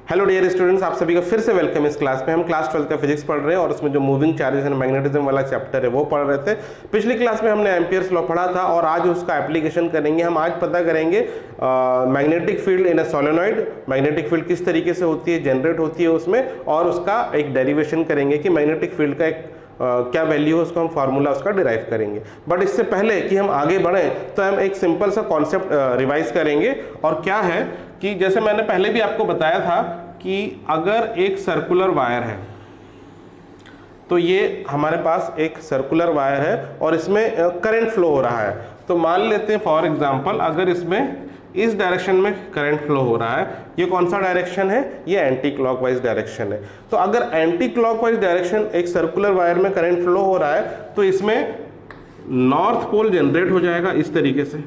Hello dear students, आप सभी का फिर से वेलकम इस क्लास में। हम क्लास 12 का फिजिक्स पढ़ रहे हैं और उसमें जो मूविंग चार्जेस एंड मैग्नेटिज्म वाला चैप्टर है वो पढ़ रहे थे। पिछली क्लास में हमने एम्पियर्स लॉ पढ़ा था और आज उसका एप्लीकेशन करेंगे। हम आज पता करेंगे magnetic field in a solenoid, magnetic field किस तरीके से होती है, जनरेट होती है उसमें, और उसका एक डेरिवेशन करेंगे कि मैग्नेटिक फील्ड का एक क्या वैल्यू है, उसको हम फार्मूला उसका डिराइव करेंगे। बट इससे पहले कि हम आगे बढ़ें तो हम एक सिंपल सा कॉन्सेप्ट रिवाइज करेंगे। और क्या है कि जैसे मैंने पहले भी आपको बताया था कि अगर एक सर्कुलर वायर है तो ये हमारे पास एक सर्कुलर वायर है और इसमें करंट फ्लो हो रहा है। तो मान लेते हैं फॉर एग्जांपल अगर इसमें इस डायरेक्शन में करंट फ्लो हो रहा है, ये कौन सा डायरेक्शन है, ये एंटी क्लॉकवाइज डायरेक्शन है। तो अगर एंटी क्लॉकवाइज डायरेक्शन एक सर्कुलर वायर में करंट फ्लो हो रहा है तो इसमें नॉर्थ पोल जनरेट हो जाएगा इस तरीके से,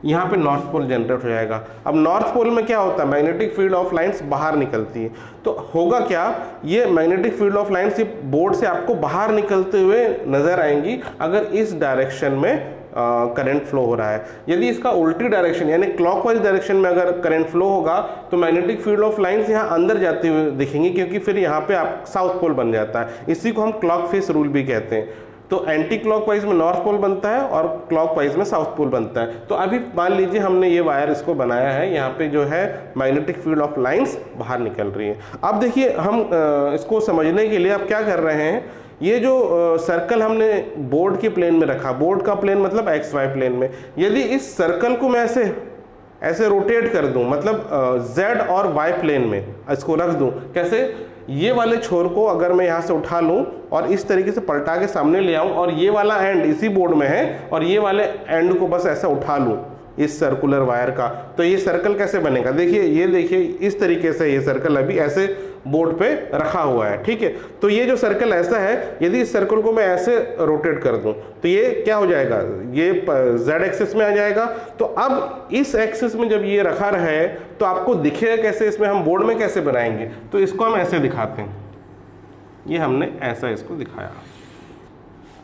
यहाँ पे नॉर्थ पोल जनरेट हो जाएगा। अब नॉर्थ पोल में क्या होता है, मैग्नेटिक फील्ड ऑफ लाइंस बाहर निकलती है। तो होगा क्या, ये मैग्नेटिक फील्ड ऑफ लाइंस ये बोर्ड से आपको बाहर निकलते हुए नजर आएंगी अगर इस डायरेक्शन में करंट फ्लो हो रहा है। यदि इसका उल्टी डायरेक्शन यानी क्लॉकवाइज डायरेक्शन में अगर करंट फ्लो होगा तो मैग्नेटिक फील्ड ऑफ लाइंस यहाँ अंदर जाते हुए दिखेंगी, क्योंकि फिर यहाँ पे आप साउथ पोल बन जाता है। इसी को हम क्लॉक फेस रूल भी कहते हैं। तो एंटी क्लॉकवाइज में नॉर्थ पोल बनता है और क्लॉकवाइज में साउथ पोल बनता है। तो अभी मान लीजिए हमने ये वायर इसको बनाया है, यहाँ पे जो है मैग्नेटिक फील्ड ऑफ लाइंस बाहर निकल रही है। अब देखिए हम इसको समझने के लिए अब क्या कर रहे हैं, ये जो सर्कल हमने बोर्ड के प्लेन में रखा, बोर्ड का प्लेन मतलब एक्स वाई प्लेन में, यदि इस सर्कल को मैं ऐसे रोटेट कर दूं, मतलब जेड और वाई प्लेन में इसको रख दूं, कैसे, ये वाले छोर को अगर मैं यहाँ से उठा लूं और इस तरीके से पलटा के सामने ले आऊं और ये वाला एंड इसी बोर्ड में है और ये वाले एंड को बस ऐसा उठा लूं इस सर्कुलर वायर का, तो ये सर्कल कैसे बनेगा। देखिए ये देखिए इस तरीके से ये सर्कल अभी ऐसे बोर्ड पे रखा हुआ है, ठीक है। तो ये जो सर्कल ऐसा है, यदि इस सर्कल को मैं ऐसे रोटेट कर दूं तो ये क्या हो जाएगा, ये जेड एक्सिस में आ जाएगा। तो अब इस एक्सिस में जब ये रखा है तो आपको दिखेगा कैसे, इसमें हम बोर्ड में कैसे बनाएंगे, तो इसको हम ऐसे दिखाते हैं। ये हमने ऐसा इसको दिखाया,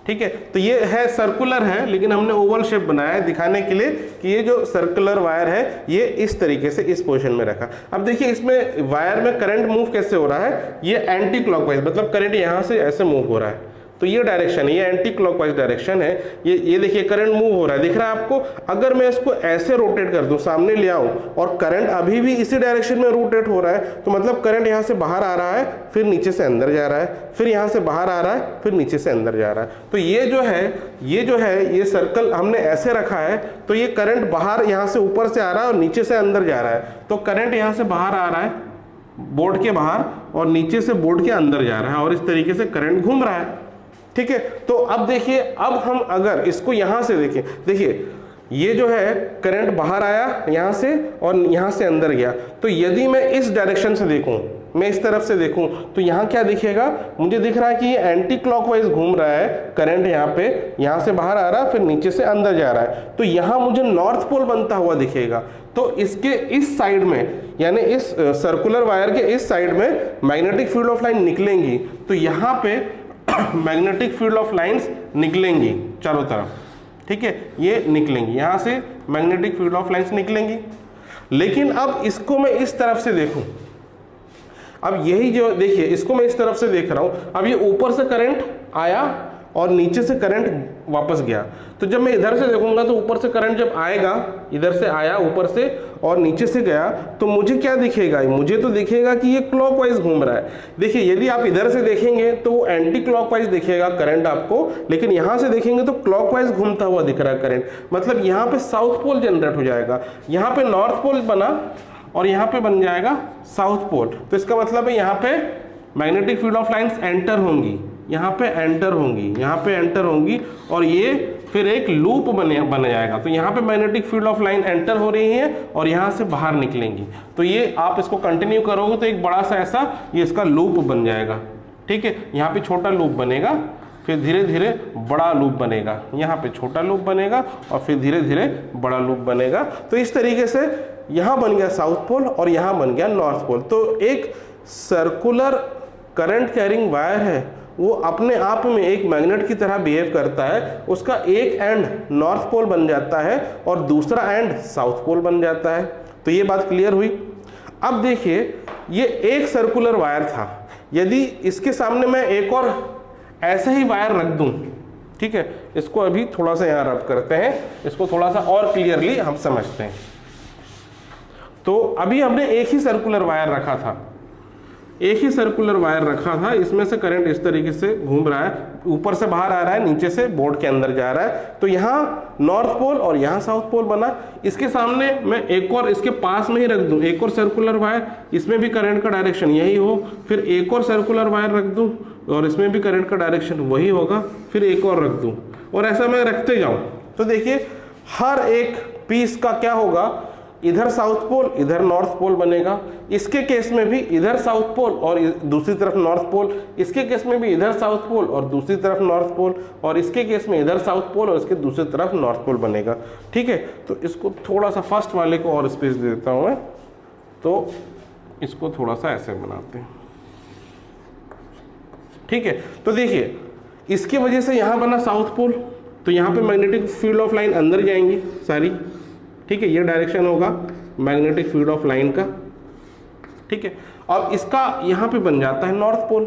ठीक है। तो ये है सर्कुलर है लेकिन हमने ओवल शेप बनाया है दिखाने के लिए कि ये जो सर्कुलर वायर है ये इस तरीके से इस पोजीशन में रखा। अब देखिए इसमें वायर में करंट मूव कैसे हो रहा है, ये एंटी क्लॉकवाइज, मतलब करंट यहाँ से ऐसे मूव हो रहा है। तो ये डायरेक्शन है, ये एंटी क्लॉकवाइज डायरेक्शन है। ये देखिए करंट मूव हो रहा है, दिख रहा है आपको। अगर मैं इसको ऐसे रोटेट कर दूं, सामने ले आऊं और करंट अभी भी इसी डायरेक्शन में रोटेट हो रहा है, तो मतलब करंट यहाँ से बाहर आ रहा है, फिर नीचे से अंदर जा रहा है, फिर यहाँ से बाहर आ रहा है, फिर नीचे से अंदर जा रहा है। तो ये जो है ये सर्कल हमने ऐसे रखा है, तो ये करंट बाहर यहाँ से ऊपर से आ रहा है और नीचे से अंदर जा रहा है। तो करंट यहाँ से बाहर आ रहा है बोर्ड के बाहर और नीचे से बोर्ड के अंदर जा रहा है और इस तरीके से करंट घूम रहा है, ठीक है। तो अब देखिए, अब हम अगर इसको यहां से देखें, देखिए ये जो है करंट बाहर आया यहां से और यहां से अंदर गया। तो यदि मैं इस डायरेक्शन से देखूं, मैं इस तरफ से देखूं, तो यहां क्या दिखेगा, मुझे दिख रहा है कि ये एंटी क्लॉकवाइज घूम रहा है करंट, यहाँ पे यहां से बाहर आ रहा है फिर नीचे से अंदर जा रहा है। तो यहां मुझे नॉर्थ पोल बनता हुआ दिखेगा। तो इसके इस साइड में यानी इस सर्कुलर वायर के इस साइड में मैग्नेटिक फील्ड ऑफ लाइन निकलेंगी। तो यहाँ पे मैग्नेटिक फील्ड ऑफ लाइंस निकलेंगी चारों तरफ, ठीक है, ये निकलेंगी, यहां से मैग्नेटिक फील्ड ऑफ लाइंस निकलेंगी। लेकिन अब इसको मैं इस तरफ से देखूं, अब यही जो देखिए इसको मैं इस तरफ से देख रहा हूं, अब ये ऊपर से करंट आया और नीचे से करंट वापस गया। तो जब मैं इधर से देखूंगा तो ऊपर से करंट जब आएगा, इधर से आया ऊपर से और नीचे से गया, तो मुझे क्या दिखेगा, मुझे तो दिखेगा कि ये क्लॉकवाइज घूम रहा है। देखिए यदि आप इधर से देखेंगे तो वो एंटी क्लॉकवाइज दिखेगा करंट आपको, लेकिन यहां से देखेंगे तो क्लॉकवाइज घूमता हुआ दिख रहा है करंट। मतलब यहाँ पे साउथ पोल जनरेट हो जाएगा, यहाँ पे नॉर्थ पोल बना और यहाँ पे बन जाएगा साउथ पोल। तो इसका मतलब है यहाँ पे magnetic field of lines enter होंगी, यहाँ पे एंटर होंगी, यहाँ पे एंटर होंगी और ये फिर एक लूप बन जाएगा। तो यहाँ पे magnetic field of line enter हो रही है और यहाँ से बाहर निकलेंगी। तो ये आप इसको कंटिन्यू करोगे तो एक बड़ा सा ऐसा ये इसका लूप बन जाएगा, ठीक है। यहाँ पे छोटा लूप बनेगा, फिर धीरे धीरे बड़ा लूप बनेगा, यहाँ पे छोटा लूप बनेगा और फिर धीरे धीरे बड़ा लूप बनेगा। तो इस तरीके से यहाँ बन गया साउथ पोल और यहाँ बन गया नॉर्थ पोल। तो एक सर्कुलर करंट कैरिंग वायर है, वो अपने आप में एक मैग्नेट की तरह बिहेव करता है। उसका एक एंड नॉर्थ पोल बन जाता है और दूसरा एंड साउथ पोल बन जाता है। तो ये बात क्लियर हुई। अब देखिए ये एक सर्कुलर वायर था, यदि इसके सामने मैं एक और ऐसे ही वायर रख दूं, ठीक है, इसको अभी थोड़ा सा यहाँ रब करते हैं, इसको थोड़ा सा और क्लियरली हम समझते हैं। तो अभी हमने एक ही सर्कुलर वायर रखा था, एक ही सर्कुलर वायर रखा था, इसमें से करंट इस तरीके से घूम रहा है, ऊपर से बाहर आ रहा है, नीचे से बोर्ड के अंदर जा रहा है। तो यहाँ नॉर्थ पोल और यहाँ साउथ पोल बना। इसके सामने मैं एक और इसके पास में ही रख दूं एक और सर्कुलर वायर, इसमें भी करंट का डायरेक्शन यही हो, फिर एक और सर्कुलर वायर रख दूं और इसमें भी करंट का डायरेक्शन वही होगा, फिर एक और रख दूं और ऐसा मैं रखते जाऊं। तो देखिए हर एक पीस का क्या होगा, इधर साउथ पोल इधर नॉर्थ पोल बनेगा, इसके केस में भी इधर साउथ पोल और दूसरी तरफ नॉर्थ पोल, इसके केस में भी इधर साउथ पोल और दूसरी तरफ नॉर्थ पोल, और इसके केस में इधर साउथ पोल और इसके दूसरी तरफ नॉर्थ पोल बनेगा। ठीक है, तो इसको थोड़ा सा फर्स्ट वाले को और स्पेस दे देता हूं मैं, तो इसको थोड़ा सा ऐसे बनाते हैं। ठीक है, तो देखिए इसकी वजह से यहां बना साउथ पोल, तो यहां पे मैग्नेटिक फील्ड ऑफ लाइन अंदर जाएंगी सारी। ठीक है, ये डायरेक्शन होगा मैग्नेटिक फील्ड ऑफ लाइन का। ठीक है, अब इसका यहाँ पे बन जाता है नॉर्थ पोल,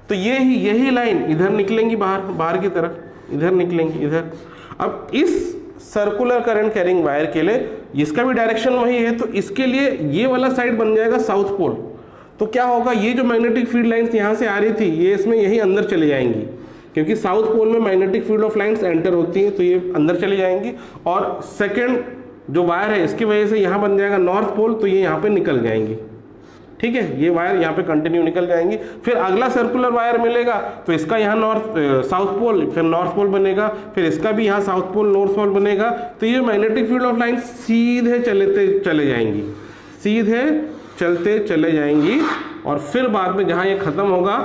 तो यही लाइन इधर निकलेंगी बाहर की तरफ, इधर निकलेंगी इधर। अब इस सर्कुलर करंट कैरिंग वायर के लिए इसका भी डायरेक्शन वही है, तो इसके लिए ये वाला साइड बन जाएगा साउथ पोल। तो क्या होगा, ये जो मैग्नेटिक फील्ड लाइन्स यहाँ से आ रही थी ये इसमें यही अंदर चली जाएंगी, क्योंकि साउथ पोल में magnetic field of lines enter होती हैं, तो ये अंदर चली जाएंगी। और सेकेंड जो वायर है इसकी वजह से यहाँ बन जाएगा नॉर्थ पोल, तो ये यहाँ पे निकल जाएंगी। ठीक है, ये वायर यहाँ पे कंटिन्यू निकल जाएंगी। फिर अगला सर्कुलर वायर मिलेगा, तो इसका यहाँ साउथ पोल, फिर नॉर्थ पोल बनेगा, फिर इसका भी यहाँ साउथ पोल नॉर्थ पोल बनेगा। तो ये मैग्नेटिक फील्ड ऑफ लाइन सीधे चले जाएंगी, सीधे चलते चले जाएंगी, और फिर बाद में जहाँ ये खत्म होगा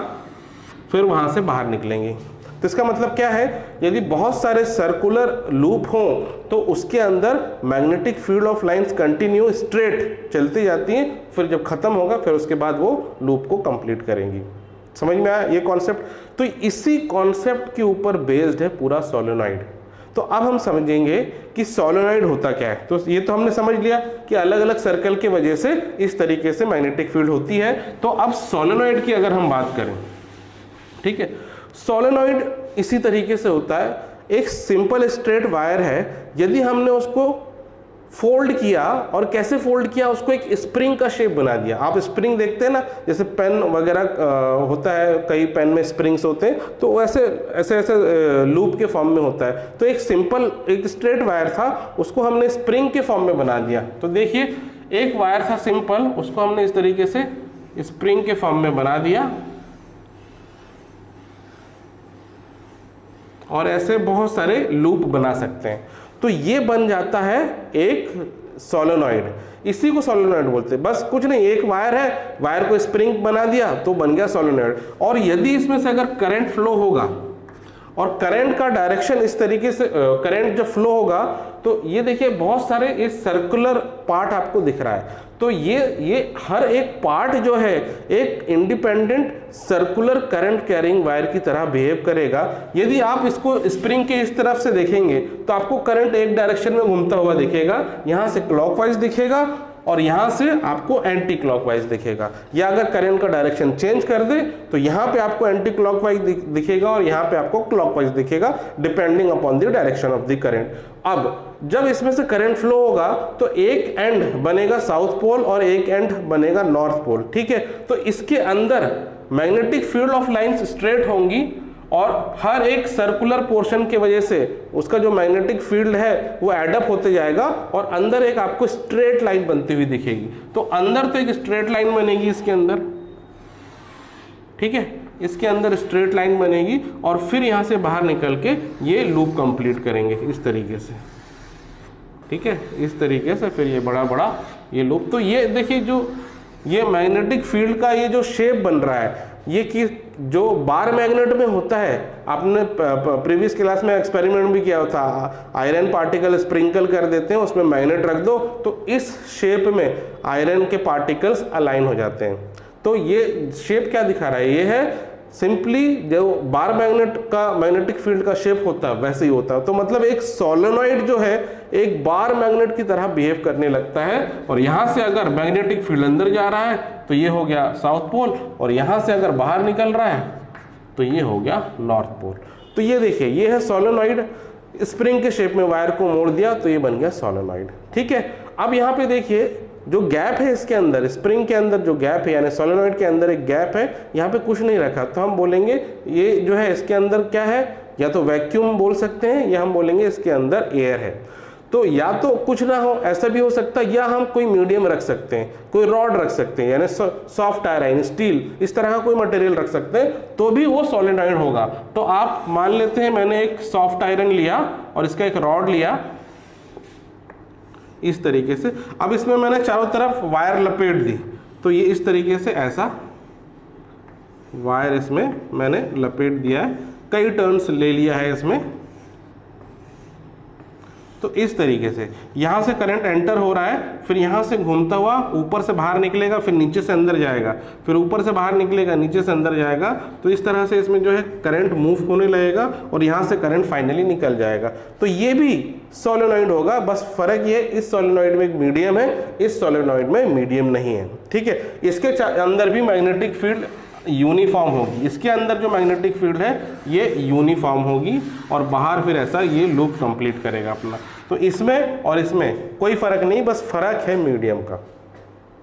फिर वहाँ से बाहर निकलेंगी। तो इसका मतलब क्या है, यदि बहुत सारे सर्कुलर लूप हों तो उसके अंदर magnetic field of lines continue straight चलती जाती हैं, फिर जब खत्म होगा फिर उसके बाद वो लूप को कंप्लीट करेंगी। समझ में आया ये कॉन्सेप्ट? तो इसी कॉन्सेप्ट के ऊपर बेस्ड है पूरा सोलेनॉइड। तो अब हम समझेंगे कि सोलेनॉइड होता क्या है। तो ये तो हमने समझ लिया कि अलग अलग सर्कल की वजह से इस तरीके से मैग्नेटिक फील्ड होती है। तो अब सोलेनॉइड की अगर हम बात करें, ठीक है, सोलेनॉइड इसी तरीके से होता है, एक सिंपल स्ट्रेट वायर है, यदि हमने उसको फोल्ड किया, और कैसे फोल्ड किया, उसको एक स्प्रिंग का शेप बना दिया। आप स्प्रिंग देखते हैं ना, जैसे पेन वगैरह होता है, कई पेन में स्प्रिंग्स होते हैं, तो ऐसे ऐसे ऐसे लूप के फॉर्म में होता है। तो एक सिंपल एक स्ट्रेट वायर था, उसको हमने स्प्रिंग के फॉर्म में बना दिया। तो देखिए एक वायर था सिंपल, उसको हमने इस तरीके से स्प्रिंग के फॉर्म में बना दिया, और ऐसे बहुत सारे लूप बना सकते हैं। तो ये बन जाता है एक सोलेनॉइड। इसी को सोलेनॉइड बोलते हैं। बस कुछ नहीं, एक वायर है, वायर को स्प्रिंग बना दिया तो बन गया सोलेनॉइड। और यदि इसमें से अगर करंट फ्लो होगा और करंट का डायरेक्शन इस तरीके से, करंट जब फ्लो होगा, तो ये देखिए बहुत सारे इस सर्कुलर पार्ट आपको दिख रहा है। तो ये हर एक पार्ट जो है एक independent circular current carrying wire की तरह बिहेव करेगा। यदि आप इसको स्प्रिंग के इस तरफ से देखेंगे तो आपको करंट एक डायरेक्शन में घूमता हुआ दिखेगा, यहाँ से क्लॉकवाइज दिखेगा और यहाँ से आपको एंटी क्लॉकवाइज दिखेगा। या अगर करंट का डायरेक्शन चेंज कर दे तो यहाँ पे आपको एंटी क्लॉकवाइज दिखेगा और यहाँ पे आपको क्लॉकवाइज दिखेगा, depending upon the direction of the current. अब जब इसमें से करंट फ्लो होगा तो एक एंड बनेगा साउथ पोल और एक एंड बनेगा नॉर्थ पोल। ठीक है, तो इसके अंदर magnetic field of lines straight होंगी, और हर एक सर्कुलर पोर्शन के वजह से उसका जो मैग्नेटिक फील्ड है वो एडअप होते जाएगा, और अंदर एक आपको स्ट्रेट लाइन बनती हुई दिखेगी। तो अंदर तो एक स्ट्रेट लाइन बनेगी इसके अंदर, ठीक है, इसके अंदर स्ट्रेट लाइन बनेगी, और फिर यहाँ से बाहर निकल के ये लूप कंप्लीट करेंगे इस तरीके से। ठीक है, इस तरीके से फिर ये बड़ा बड़ा ये लूप। तो ये देखिए जो ये मैग्नेटिक फील्ड का ये जो शेप बन रहा है, ये कि जो बार मैग्नेट में होता है, आपने प्रीवियस क्लास में एक्सपेरिमेंट भी किया था, आयरन पार्टिकल स्प्रिंकल कर देते हैं, उसमें मैग्नेट रख दो तो इस शेप में आयरन के पार्टिकल्स अलाइन हो जाते हैं। तो ये शेप क्या दिखा रहा है, ये है सिंपली जो बार मैग्नेट का मैग्नेटिक फील्ड का शेप होता है वैसे ही होता है। तो मतलब एक सोलेनोइड जो है एक बार मैग्नेट की तरह बिहेव करने लगता है, और यहां से अगर मैग्नेटिक फील्ड अंदर जा रहा है तो ये हो गया साउथ पोल, और यहां से अगर बाहर निकल रहा है तो ये हो गया नॉर्थ पोल। तो ये देखिए ये है सोलेनोइड, स्प्रिंग के शेप में वायर को मोड़ दिया तो ये बन गया सोलेनोइड। ठीक है, अब यहाँ पे देखिए जो गैप है इसके अंदर, स्प्रिंग के अंदर जो गैप है यानी सोलेनोइड के अंदर एक गैप है, यहाँ पे कुछ नहीं रखा, तो हम बोलेंगे ये जो है इसके अंदर क्या है, या तो वैक्यूम बोल सकते हैं या हम बोलेंगे इसके अंदर एयर है। तो या तो कुछ ना हो ऐसा भी हो सकता है, या हम कोई मीडियम रख सकते हैं, कोई रॉड रख सकते हैं यानी सॉफ्ट आयरन, स्टील, इस तरह का कोई मटेरियल रख सकते हैं तो भी वो सोलेनोइड होगा। तो आप मान लेते हैं मैंने एक सॉफ्ट आयरन लिया और इसका एक रॉड लिया इस तरीके से, अब इसमें मैंने चारों तरफ वायर लपेट दी, तो ये इस तरीके से ऐसा वायर इसमें मैंने लपेट दिया है, कई टर्न्स ले लिया है इसमें। तो इस तरीके से यहाँ से करंट एंटर हो रहा है, फिर यहाँ से घूमता हुआ ऊपर से बाहर निकलेगा, फिर नीचे से अंदर जाएगा, फिर ऊपर से बाहर निकलेगा, नीचे से अंदर जाएगा। तो इस तरह से इसमें जो है करंट मूव होने लगेगा और यहाँ से करंट फाइनली निकल जाएगा। तो ये भी सोलेनोइड होगा, बस फर्क ये इस सोलेनोइड में एक मीडियम है, इस सोलेनोइड में मीडियम नहीं है। ठीक है, इसके अंदर भी मैग्नेटिक फील्ड यूनिफॉर्म होगी, इसके अंदर जो मैग्नेटिक फील्ड है ये यूनिफॉर्म होगी और बाहर फिर ऐसा ये लूप कंप्लीट करेगा अपना। तो इसमें और इसमें कोई फर्क नहीं, बस फर्क है मीडियम का।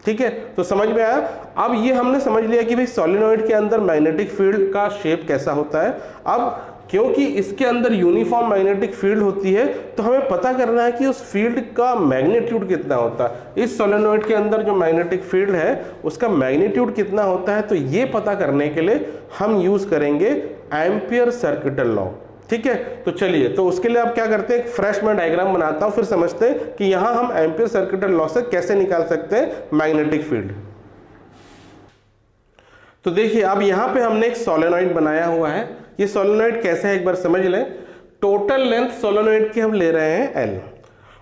ठीक है, तो समझ में आया। अब ये हमने समझ लिया कि भाई सोलेनोइड के अंदर मैग्नेटिक फील्ड का शेप कैसा होता है। अब क्योंकि इसके अंदर यूनिफॉर्म मैग्नेटिक फील्ड होती है तो हमें पता करना है कि उस फील्ड का मैग्नीट्यूड कितना होता है। इस सोलेनोइड के अंदर जो मैग्नेटिक फील्ड है उसका मैग्नीट्यूड कितना होता है, तो ये पता करने के लिए हम यूज करेंगे एम्पियर सर्किटल लॉ। ठीक है, तो चलिए, तो उसके लिए आप क्या करते हैं, एक फ्रेश मैं डायग्राम बनाता हूं, फिर समझते हैं कि यहां हम एम्पियर सर्किटल लॉ से कैसे निकाल सकते हैं मैग्नेटिक फील्ड। तो देखिए अब यहां पे हमने एक सोलेनोइड बनाया हुआ है। ये सोलेनोइड कैसे है एक बार समझ लें। टोटल लेंथ सोलेनोइड की हम ले रहे हैं L,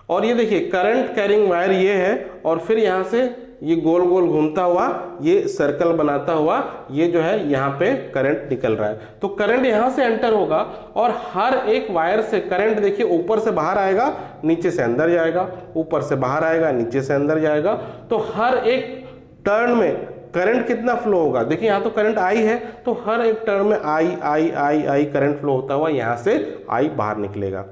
और ये देखिए करंट कैरिंग वायर ये है, और फिर यहां से ये गोल गोल घूमता हुआ ये सर्कल बनाता हुआ ये जो है यहाँ पे करंट निकल रहा है। तो करंट यहाँ से एंटर होगा और हर एक वायर से करंट देखिए ऊपर से बाहर आएगा, नीचे से अंदर जाएगा, ऊपर से बाहर आएगा, नीचे से अंदर जाएगा। तो हर एक टर्न में करंट कितना फ्लो होगा, देखिए यहाँ तो करंट आई है, तो हर एक टर्न में आई आई आई आई करंट फ्लो होता हुआ यहाँ से आई बाहर निकलेगा।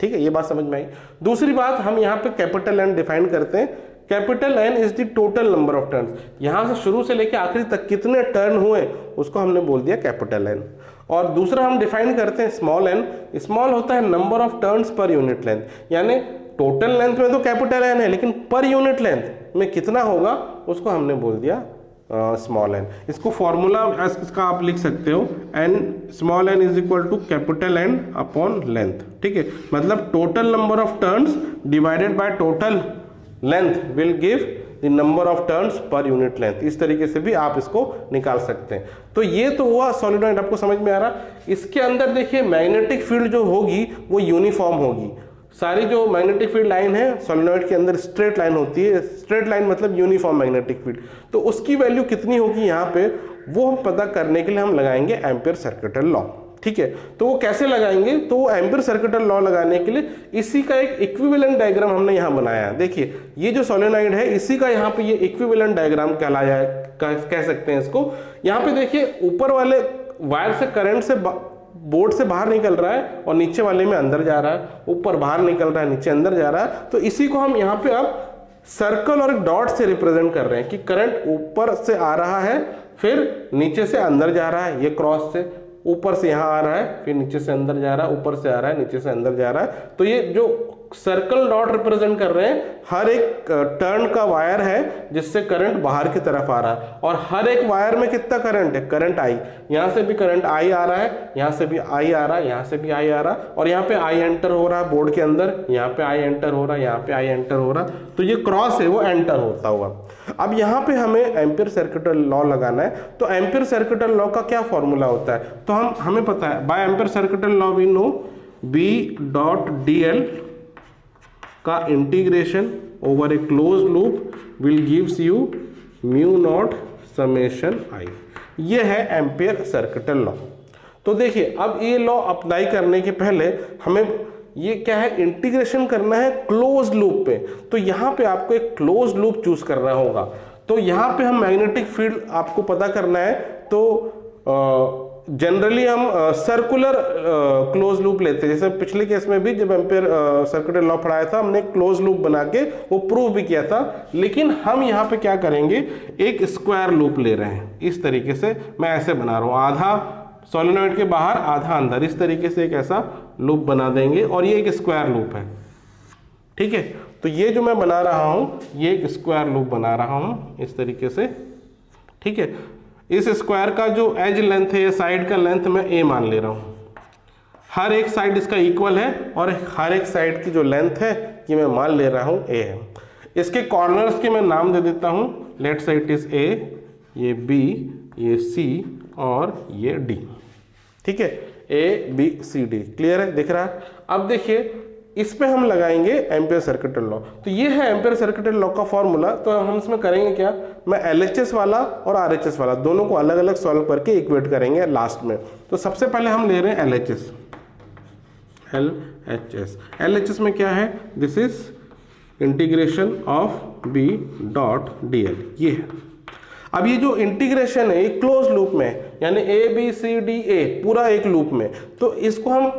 ठीक है, ये बात समझ में आई। दूसरी बात, हम यहाँ पे कैपिटल एन डिफाइन करते हैं। Capital N is the total number of turns, यहां से शुरू से लेकर आखिरी तक कितने टर्न हुए उसको हमने बोल दिया कैपिटल एन। और दूसरा हम डिफाइन करते हैं स्मॉल एन। स्मॉल होता है number of turns per unit length, यानी टोटल लेंथ में तो कैपिटल एन है, लेकिन पर यूनिट लेंथ में कितना होगा उसको हमने बोल दिया स्मॉल एन। इसको फॉर्मूला इसका आप लिख सकते हो, N small N is equal to capital N upon length. ठीक है, मतलब total number of turns divided by total length will give the number of turns per unit length. इस तरीके से भी आप इसको निकाल सकते हैं। तो ये तो हुआ सोलेनोइड, आपको समझ में आ रहा। इसके अंदर देखिए मैग्नेटिक फील्ड जो होगी वो यूनिफॉर्म होगी। सारी जो मैग्नेटिक फील्ड लाइन है सोलेनोइड के अंदर स्ट्रेट लाइन होती है, स्ट्रेट लाइन मतलब यूनिफॉर्म मैग्नेटिक फील्ड। तो उसकी वैल्यू कितनी होगी यहाँ पे, वो हम पता करने के लिए हम लगाएंगे एम्पियर सर्किटल लॉ। ठीक है, तो वो कैसे लगाएंगे, तो वो एम्पियर सर्किटल लॉ लगाने के लिए इसी का एक इक्विवेलेंट डायग्राम हमने यहाँ बनाया है। देखिए ये जो सोलेनोइड है इसी का यहाँ पे ये इक्विवेलेंट डायग्राम कहलाया है, कह सकते हैं इसको। यहाँ पे देखिए ऊपर वाले वायर से करंट से बोर्ड से बाहर निकल रहा है और नीचे वाले में अंदर जा रहा है, ऊपर बाहर निकल रहा है, नीचे अंदर जा रहा है। तो इसी को हम यहाँ पे अब सर्कल और डॉट से रिप्रेजेंट कर रहे हैं कि करंट ऊपर से आ रहा है, फिर नीचे से अंदर जा रहा है, ये क्रॉस से ऊपर से यहाँ आ रहा है, फिर नीचे से अंदर जा रहा है, ऊपर से आ रहा है, नीचे से अंदर जा रहा है। तो ये जो सर्कल डॉट रिप्रेजेंट कर रहे हैं हर एक टर्न का वायर है जिससे करंट बाहर की तरफ आ रहा है, और हर एक वायर में कितना करंट है, करंट आई। यहाँ से भी करंट आई आ रहा है, यहाँ से भी आई आ रहा है, यहाँ से भी आई आ रहा है, और यहाँ पे आई एंटर हो रहा है बोर्ड के अंदर, यहाँ पे आई एंटर हो रहा है, यहाँ पे आई एंटर हो रहा है। तो ये क्रॉस है वो एंटर होता हुआ। अब यहाँ पे हमें एम्पियर सर्किटल लॉ लगाना है। तो एम्पियर सर्किटल लॉ का क्या फॉर्मूला होता है, तो हमें पता है by Ampere circuital law we know B dot D L का integration over a close loop will gives you mu not summation I. ये है एम्पियर सर्किटल लॉ। तो देखिए अब ये लॉ अप्लाई करने के पहले हमें ये क्या है, इंटीग्रेशन करना है क्लोज लूप पे। तो यहाँ पे आपको एक क्लोज लूप चूज करना होगा। तो यहाँ पे हम मैग्नेटिक फील्ड आपको पता करना है, तो जनरली हम सर्कुलर क्लोज लूप लेते हैं। जैसे पिछले केस में भी जब एम्पियर सर्किटल लॉ पढ़ाया था, हमने क्लोज लूप बना के वो प्रूव भी किया था। लेकिन हम यहाँ पे क्या करेंगे, एक स्क्वायर लूप ले रहे हैं। इस तरीके से मैं ऐसे बना रहा हूँ, आधा सोलेनॉइड के बाहर आधा अंदर, इस तरीके से एक ऐसा लूप बना देंगे और ये एक स्क्वायर लूप है। ठीक है, तो ये जो मैं बना रहा हूँ ये एक स्क्वायर लूप बना रहा हूँ इस तरीके से। ठीक है, इस स्क्वायर का जो एज लेंथ है, साइड का लेंथ मैं a मान ले रहा हूँ। हर एक साइड इसका इक्वल है और हर एक साइड की जो लेंथ है ये मैं मान ले रहा हूँ a है। इसके कॉर्नर्स के मैं नाम दे देता हूँ, लेट से इट इज a, ये b, ये c और ये d। ठीक है, a b c d, clear है, दिख रहा है। अब देखिए इस पे हम लगाएंगे एम्पियर सर्किटल लॉ। तो ये है एम्पियर सर्किटल लॉ का फॉर्मूला। तो हम इसमें करेंगे क्या, मैं LHS वाला और RHS वाला दोनों को अलग अलग सॉल्व करके इक्वेट करेंगे लास्ट में। तो सबसे पहले हम ले रहे हैं LHS। LHS में क्या है, this is integration of b dot dl, ये है। अब ये जो इंटीग्रेशन है ये क्लोज लूप में, यानी a b c d a पूरा एक लूप में। तो इसको हम,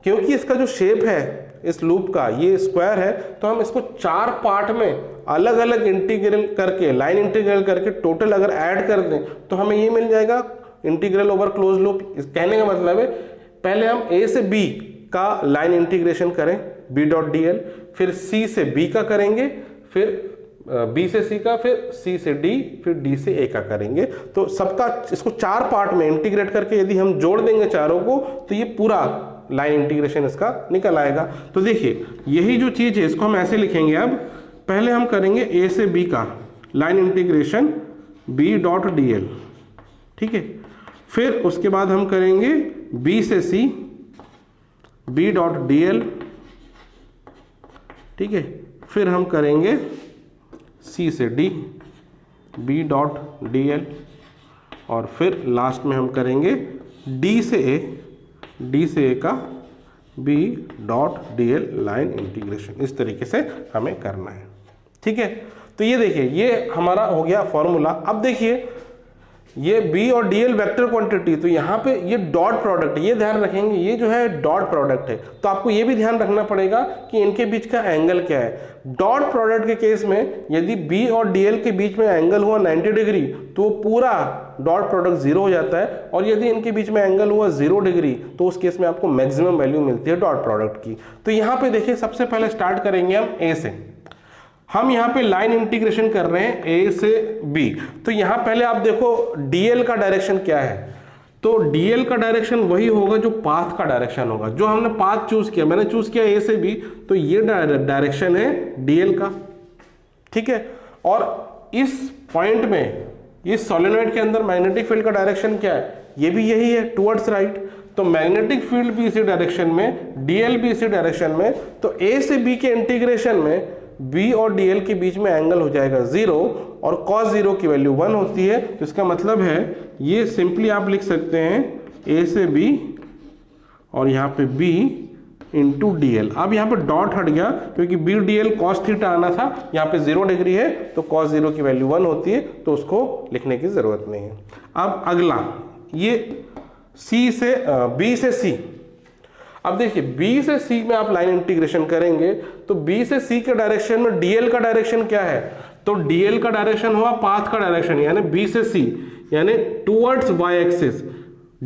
क्योंकि इसका जो शेप है इस लूप का ये स्क्वायर है, तो हम इसको 4 पार्ट में अलग अलग इंटीग्रल करके, लाइन इंटीग्रल करके टोटल अगर ऐड कर दें तो हमें ये मिल जाएगा इंटीग्रल ओवर क्लोज लूप। कहने का मतलब है पहले हम a से b का लाइन इंटीग्रेशन करें b डॉट डी एल, फिर c से b का करेंगे, फिर b से c का, फिर c से d, फिर d से a का करेंगे। तो सबका इसको 4 पार्ट में इंटीग्रेट करके यदि हम जोड़ देंगे चारों को तो ये पूरा लाइन इंटीग्रेशन इसका निकल आएगा। तो देखिए यही जो चीज है इसको हम ऐसे लिखेंगे। अब पहले हम करेंगे a से b का line integration b dot D L. ठीक है, फिर उसके बाद हम करेंगे b से c b dot D L. ठीक है, फिर हम करेंगे c से d b dot D L, और फिर लास्ट में हम करेंगे d से a का b dot D L line integration. इस तरीके से हमें करना है। ठीक है, तो ये देखिए ये हमारा हो गया फॉर्मूला। अब देखिए ये b और dl वेक्टर क्वांटिटी, तो यहाँ पे ये डॉट प्रोडक्ट, ये ध्यान रखेंगे, ये जो है डॉट प्रोडक्ट है। तो आपको ये भी ध्यान रखना पड़ेगा कि इनके बीच का एंगल क्या है। डॉट प्रोडक्ट के केस में यदि b और dl के बीच में एंगल हुआ 90 डिग्री तो पूरा डॉट प्रोडक्ट 0 हो जाता है, और यदि इनके बीच में एंगल हुआ 0 डिग्री तो उस केस में आपको मैक्सिमम वैल्यू मिलती है डॉट प्रोडक्ट की। तो यहाँ पे देखिए सबसे पहले स्टार्ट करेंगे हम a से। हम यहाँ पे लाइन इंटीग्रेशन कर रहे हैं a से b। तो यहाँ पहले आप देखो dl का डायरेक्शन क्या है। तो dl का डायरेक्शन वही होगा जो पाथ का डायरेक्शन होगा, जो हमने पाथ चूज किया, मैंने चूज किया a से b, तो ये डायरेक्शन है dl का। ठीक है, और इस पॉइंट में इस सोलेनॉइड के अंदर मैग्नेटिक फील्ड का डायरेक्शन क्या है, ये भी यही है, टुवर्ड्स राइट। तो मैग्नेटिक फील्ड भी इसी डायरेक्शन में, dl भी इसी डायरेक्शन में। तो a से b के इंटीग्रेशन में b और dl के बीच में एंगल हो जाएगा 0, और cos 0 की वैल्यू 1 होती है। तो इसका मतलब है ये सिंपली आप लिख सकते हैं a से b और यहाँ पे b इंटू डी एल। अब यहाँ पे डॉट हट गया क्योंकि B D L cos theta आना था, यहाँ पे 0 डिग्री है तो cos 0 की वैल्यू 1 होती है, तो उसको लिखने की जरूरत नहीं है। अब अगला ये b से c। अब देखिए b से c में आप लाइन इंटीग्रेशन करेंगे तो b से c के डायरेक्शन में dl का डायरेक्शन क्या है, तो dl का डायरेक्शन हुआ पाथ का डायरेक्शन, यानी b से c यानी टुवर्ड्स y एक्सिस।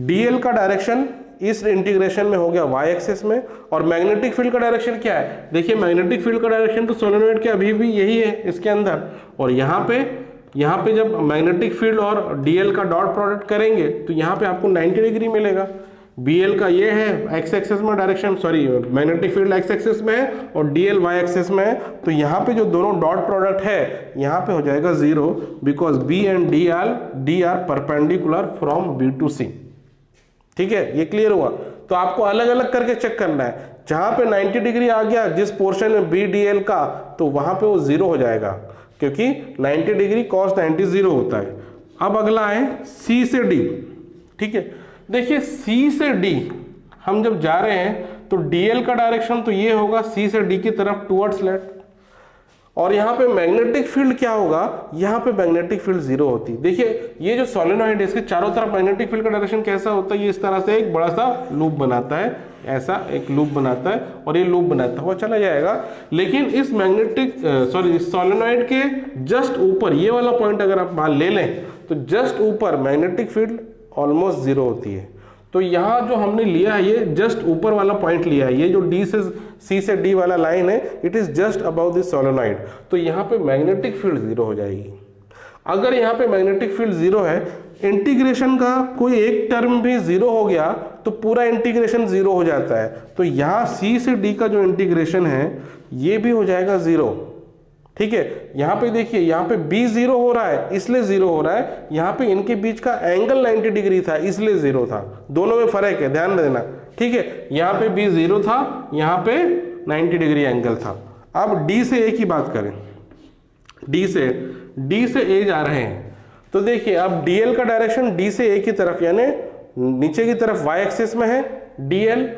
dl का डायरेक्शन इस इंटीग्रेशन में हो गया y एक्सिस में, और मैग्नेटिक फील्ड का डायरेक्शन क्या है, देखिए मैग्नेटिक फील्ड का डायरेक्शन तो सोलेनॉइड के अभी भी यही है इसके अंदर, और यहाँ पे जब मैग्नेटिक फील्ड और dl का डॉट प्रोडक्ट करेंगे तो यहाँ पे आपको 90 डिग्री मिलेगा। bl का ये है x एक्सिस में direction, sorry magnetic field x axis में है और dl y एक्सिस में है, तो यहाँ पे जो दोनों डॉट प्रोडक्ट है यहाँ पे हो जाएगा 0, because b and d are perpendicular from b to c। ठीक है, ये क्लियर हुआ। तो आपको अलग अलग करके चेक करना है, जहां पे 90 डिग्री आ गया जिस पोर्शन में बी डी एल का, तो वहां पे वो 0 हो जाएगा, क्योंकि 90 डिग्री cos 90 0 होता है। अब अगला है सी से डी। ठीक है, देखिए सी से डी हम जब जा रहे हैं तो डीएल का डायरेक्शन तो ये होगा सी से डी की तरफ टुवर्ड्स लेफ्ट, और यहाँ पे मैग्नेटिक फील्ड क्या होगा, यहाँ पे मैग्नेटिक फील्ड जीरो होती है। देखिए ये जो सोलेनॉइड है इसके चारों तरफ मैग्नेटिक फील्ड का डायरेक्शन कैसा होता है, ये इस तरह से एक बड़ा सा लूप बनाता है, ऐसा एक लूप बनाता है और ये लूप बनाता हुआ चला जाएगा। लेकिन इस इस सोलेनॉइड के जस्ट ऊपर ये वाला पॉइंट अगर आप मान ले लें तो जस्ट ऊपर मैग्नेटिक फील्ड ऑलमोस्ट जीरो होती है। तो यहाँ जो हमने लिया है ये जस्ट ऊपर वाला पॉइंट लिया है, ये जो डी से सी से डी वाला लाइन है it is just about this solenoid, तो यहाँ पे मैग्नेटिक फील्ड जीरो हो जाएगी। अगर यहाँ पे मैग्नेटिक फील्ड जीरो है, इंटीग्रेशन का कोई एक टर्म भी जीरो हो गया तो पूरा इंटीग्रेशन जीरो हो जाता है। तो यहाँ सी से डी का जो इंटीग्रेशन है ये भी हो जाएगा जीरो। ठीक है, यहाँ पे देखिए यहाँ पे b जीरो हो रहा है इसलिए जीरो हो रहा है, यहाँ पे इनके बीच का एंगल 90 डिग्री था इसलिए जीरो था, दोनों में फर्क है, ध्यान देना। ठीक है, यहाँ पे b जीरो था, यहाँ पे 90 डिग्री एंगल था। अब d से a की बात करें, d से a जा रहे हैं तो देखिए अब dl का डायरेक्शन d से a की तरफ यानी नीचे की तरफ y एक्सिस में है dl,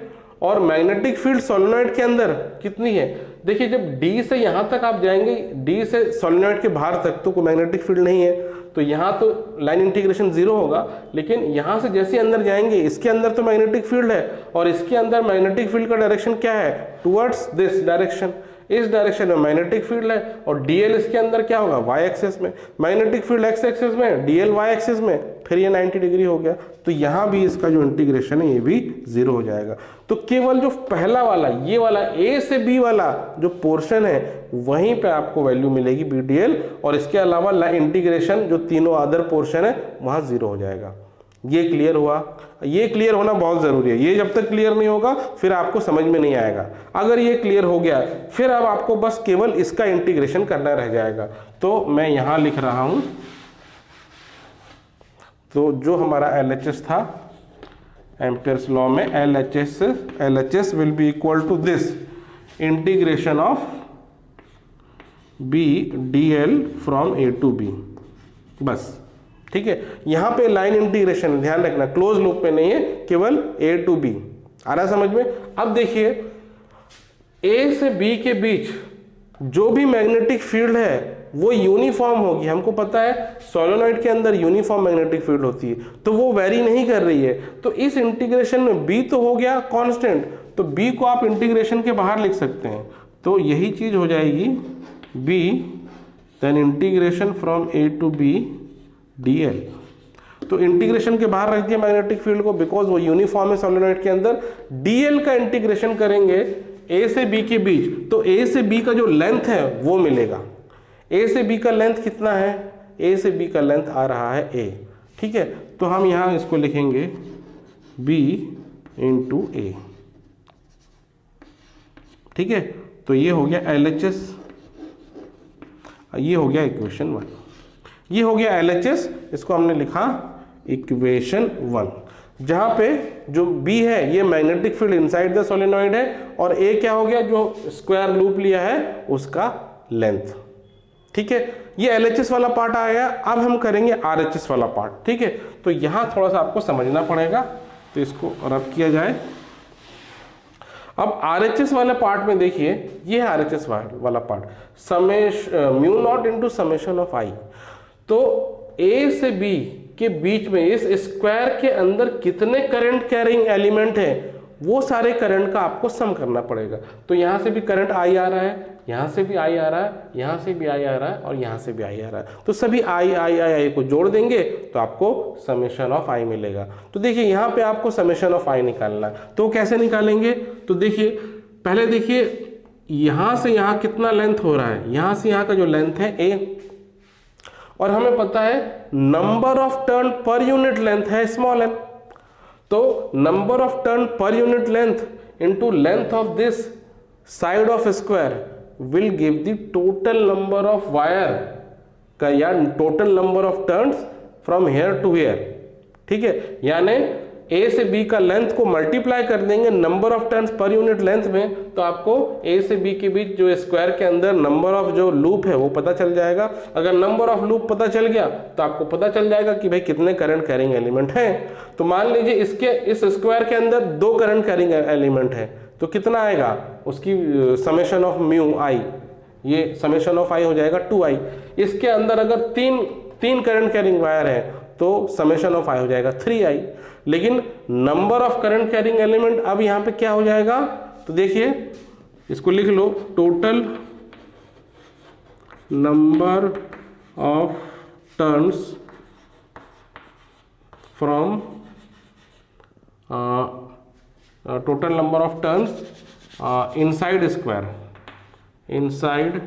और मैग्नेटिक फील्ड सोलेनॉइड के अंदर कितनी है, देखिए जब D से यहाँ तक आप जाएंगे, D से सोलेनॉइड के बाहर तक तो कोई मैग्नेटिक फील्ड नहीं है, तो यहाँ तो लाइन इंटीग्रेशन जीरो होगा। लेकिन यहाँ से जैसे अंदर जाएंगे इसके अंदर तो मैग्नेटिक फील्ड है, और इसके अंदर मैग्नेटिक फील्ड का डायरेक्शन क्या है, टुवर्ड्स दिस डायरेक्शन, इस डायरेक्शन में मैग्नेटिक फील्ड है, और डीएल इसके अंदर क्या होगा, वाई एक्सिस में, मैग्नेटिक फील्ड एक्स एक्सिस में, डीएल वाई एक्सिस में, फिर ये 90 डिग्री हो गया। तो यहाँ भी इसका जो इंटीग्रेशन है ये भी जीरो हो जाएगा। तो केवल जो पहला वाला ये वाला ए से बी वाला जो पोर्शन है वहीं पे आपको वैल्यू मिलेगी बी डी एल, और इसके अलावा इंटीग्रेशन जो तीनों अदर पोर्शन है वहां जीरो हो जाएगा। ये क्लियर हुआ, ये क्लियर होना बहुत जरूरी है, ये जब तक क्लियर नहीं होगा फिर आपको समझ में नहीं आएगा। अगर ये क्लियर हो गया फिर अब आपको बस केवल इसका इंटीग्रेशन करना रह जाएगा। तो मैं यहां लिख रहा हूं, तो जो हमारा LHS था एम्पियर्स लॉ में, LHS will be equal to this integration of B dl from A to B, बस। ठीक है, यहाँ पे लाइन इंटीग्रेशन ध्यान रखना, क्लोज लूप पे नहीं है, केवल A टू B। आ रहा समझ में? अब देखिए A से B के बीच जो भी मैग्नेटिक फील्ड है वो यूनिफॉर्म होगी। हमको पता है सोलेनॉइड के अंदर यूनिफॉर्म मैग्नेटिक फील्ड होती है, तो वो वेरी नहीं कर रही है। तो इस इंटीग्रेशन में B तो हो गया कांस्टेंट, तो B को आप इंटीग्रेशन के बाहर लिख सकते हैं, तो यही चीज हो जाएगी B then integration from A to B dl। तो इंटीग्रेशन के बाहर रख दिया मैग्नेटिक फील्ड को, बिकॉज वो यूनिफॉर्म है सोलेनॉइड के अंदर। dl का इंटीग्रेशन करेंगे A से B के बीच, तो A से B का जो लेंथ है वो मिलेगा। A से B का लेंथ कितना है, A से B का लेंथ आ रहा है A। ठीक है, तो हम यहां इसको लिखेंगे B इंटू A। ठीक है, तो ये हो गया LHS, ये हो गया इक्वेशन 1, ये हो गया LHS, इसको हमने लिखा इक्वेशन 1, जहां पे जो B है ये magnetic field inside the solenoid है, और A क्या हो गया, जो स्क्वायर लूप लिया है उसका लेंथ। ठीक है, ये LHS वाला पार्ट आएगा। अब हम करेंगे RHS वाला पार्ट। ठीक है, तो यहां थोड़ा सा आपको समझना पड़ेगा, तो इसको रब किया जाए। अब RHS वाले पार्ट में देखिए, ये है RHS वाला part, mu not into summation of I. तो A से B के बीच में इस स्क्वायर के अंदर कितने करंट कैरिंग एलिमेंट है वो सारे करंट का आपको सम करना पड़ेगा। तो यहां से भी करंट I आ रहा है, यहां से भी I आ रहा है, यहां से भी I आ रहा है, और यहां से भी I आ रहा है। तो सभी I को जोड़ देंगे तो आपको समेशन ऑफ I मिलेगा। तो देखिए यहां पे आपको समेशन ऑफ I निकालना है, तो कैसे निकालेंगे, तो देखिए पहले देखिए यहां से यहां कितना लेंथ हो रहा है, यहां से यहां का जो लेंथ है A, और हमें पता है number of turn per unit length है स्मॉल n। तो number of turn per unit length into length of this side of square will give the total number of wire या total number of turns from here to here. ठीक है, यानी ए से B का length को multiply कर देंगे number of turns per unit length में, तो आपको ए से बी के बीच जो स्क्वायर के अंदर नंबर ऑफ जो लूप है वो पता चल जाएगा। अगर नंबर ऑफ लूप पता चल गया तो आपको पता चल जाएगा कि भाई कितने करंट कैरिंग एलिमेंट हैं। तो मान लीजिए इस स्क्वायर के अंदर 2 करंट कैरिंग एलिमेंट है, तो कितना आएगा, उसकी समेशन ऑफ म्यू आई, ये समेशन ऑफ आई हो जाएगा 2i। इसके अंदर अगर तीन करंट कैरिंग वायर है तो समेशन ऑफ आई हो जाएगा 3i। लेकिन number of current carrying element अब यहां पे क्या हो जाएगा, तो देखिए इसको लिख लो, total number of turns from total number of turns inside square, inside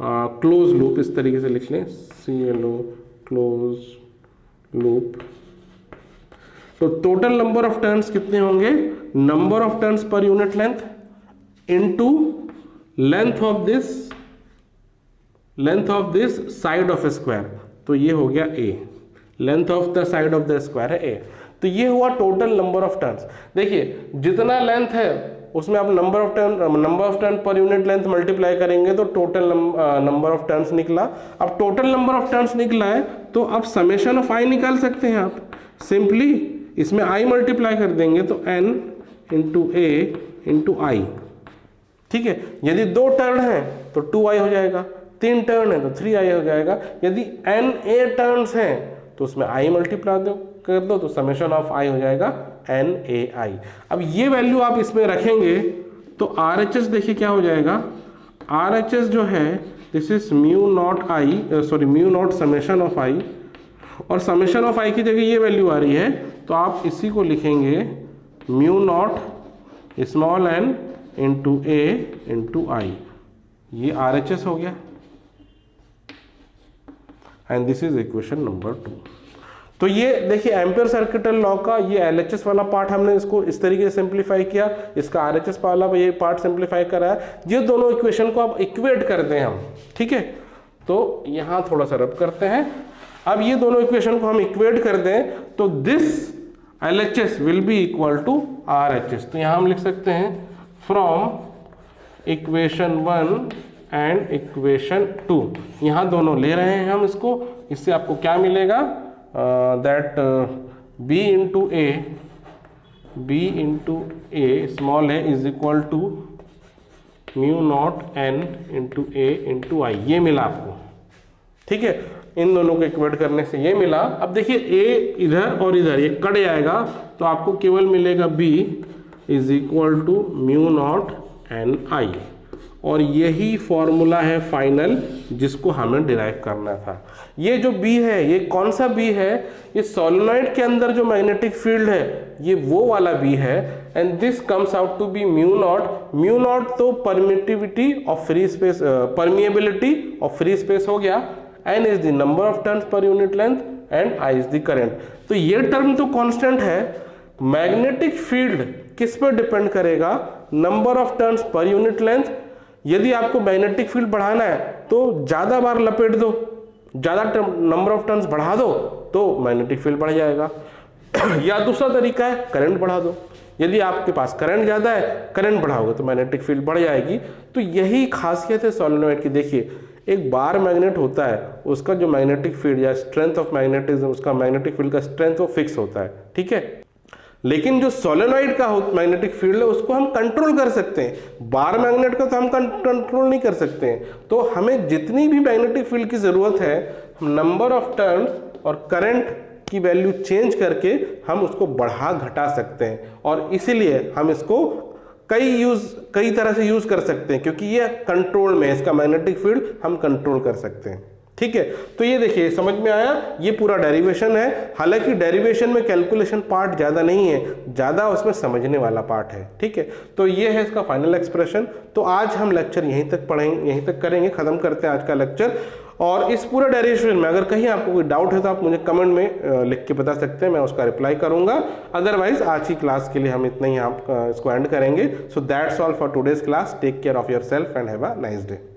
close loop, इस तरीके से लिख लें, CLO क्लोज लूप। तो टोटल नंबर ऑफ टर्न्स कितने होंगे, number of turns per unit length into length of this side of square, तो ये हो गया A, length of the side of the square है A। तो ये हुआ टोटल नंबर ऑफ टर्न्स। देखिए जितना लेंथ है उसमें आप number of turn per unit length multiply करेंगे तो टोटल नंबर ऑफ टर्न्स निकला। अब टोटल नंबर ऑफ टर्न्स निकला है तो अब समेशन ऑफ आई निकाल सकते हैं आप, सिंपली इसमें आई मल्टीप्लाई कर देंगे तो n इंटू ए इंटू आई, ठीक है। यदि 2 टर्न है तो 2i हो जाएगा, 3 टर्न है तो 3i हो जाएगा। यदि NA टर्न्स हैं तो उसमें i मल्टीप्लाई कर दो तो समेशन ऑफ i हो जाएगा NAi। अब ये वैल्यू आप इसमें रखेंगे तो RHS देखिए क्या हो जाएगा, RHS जो है this is mu not summation of i, और समेशन ऑफ i की जगह ये वैल्यू आ रही है तो आप इसी को लिखेंगे mu not small n into a into I, ये RHS हो गया and this is equation number 2। तो ये देखिए एम्पियर सर्किटल लॉ का ये LHS वाला पार्ट हमने इसको इस तरीके से सिंप्लीफाई किया, इसका RHS वाला ये पार्ट सिंप्लीफाई करा है। ये दोनों इक्वेशन को आप इक्वेट कर दें हम, ठीक है। तो यहाँ थोड़ा सा रब करते हैं, अब ये दोनों इक्वेशन को हम इक्वेट कर दें तो this LHS will be equal to RHS। तो यहाँ हम लिख सकते हैं फ्रॉम इक्वेशन 1 एंड इक्वेशन 2, यहाँ दोनों ले रहे हैं हम इसको, इससे आपको क्या मिलेगा, that b into a small है is equal to mu not n into a into I, ये मिला आपको, ठीक है। इन दोनों को इक्वेट करने से ये मिला। अब देखिए a इधर और इधर ये कट जाएगा तो आपको केवल मिलेगा b is equal to mu not n i, और यही फॉर्मूला है फाइनल जिसको हमें डिराइव करना था। ये जो B है ये कौन सा B है, ये सोलेनॉइड के अंदर जो मैग्नेटिक फील्ड है ये वो वाला B है, and this comes out to be mu not तो permittivity of free space, permeability of free space हो गया, n is the number of turns per unit length and I is the current. तो ये term तो constant है, magnetic field किस पर depend करेगा, number of turns per unit length. यदि आपको मैग्नेटिक फील्ड बढ़ाना है तो ज़्यादा बार लपेट दो, ज़्यादा नंबर ऑफ टर्न्स बढ़ा दो तो मैग्नेटिक फील्ड बढ़ जाएगा। या दूसरा तरीका है करंट बढ़ा दो, यदि आपके पास करंट ज़्यादा है करंट बढ़ाओगे तो मैग्नेटिक फील्ड बढ़ जाएगी। तो यही खासियत है सोलेनॉइड की। देखिए एक बार मैग्नेट होता है, उसका जो मैग्नेटिक फील्ड या स्ट्रेंथ ऑफ मैग्नेटिज्म, उसका मैग्नेटिक फील्ड का स्ट्रेंथ वो फिक्स होता है, ठीक है। लेकिन जो सोलेनॉइड का मैग्नेटिक फील्ड है उसको हम कंट्रोल कर सकते हैं, बार मैग्नेट का तो हम कंट्रोल नहीं कर सकते हैं। तो हमें जितनी भी मैग्नेटिक फील्ड की ज़रूरत है, हम नंबर ऑफ टर्न्स और करंट की वैल्यू चेंज करके हम उसको बढ़ा घटा सकते हैं, और इसीलिए हम इसको कई तरह से यूज़ कर सकते हैं, क्योंकि ये कंट्रोल में, इसका मैग्नेटिक फील्ड हम कंट्रोल कर सकते हैं, ठीक है। तो ये देखिए समझ में आया, ये पूरा डेरिवेशन है। हालांकि डेरिवेशन में कैलकुलेशन पार्ट ज़्यादा नहीं है, ज़्यादा उसमें समझने वाला पार्ट है, ठीक है। तो ये है इसका फाइनल एक्सप्रेशन। तो आज हम लेक्चर यहीं तक पढ़ेंगे, यहीं तक करेंगे, ख़त्म करते हैं आज का लेक्चर। और इस पूरे डेरिवेशन में अगर कहीं आपको कोई डाउट है तो आप मुझे कमेंट में लिख के बता सकते हैं, मैं उसका रिप्लाई करूंगा। अदरवाइज आज की क्लास के लिए हम इतना ही इसको एंड करेंगे। So that's all for today's class. Take care of your self and have a nice day.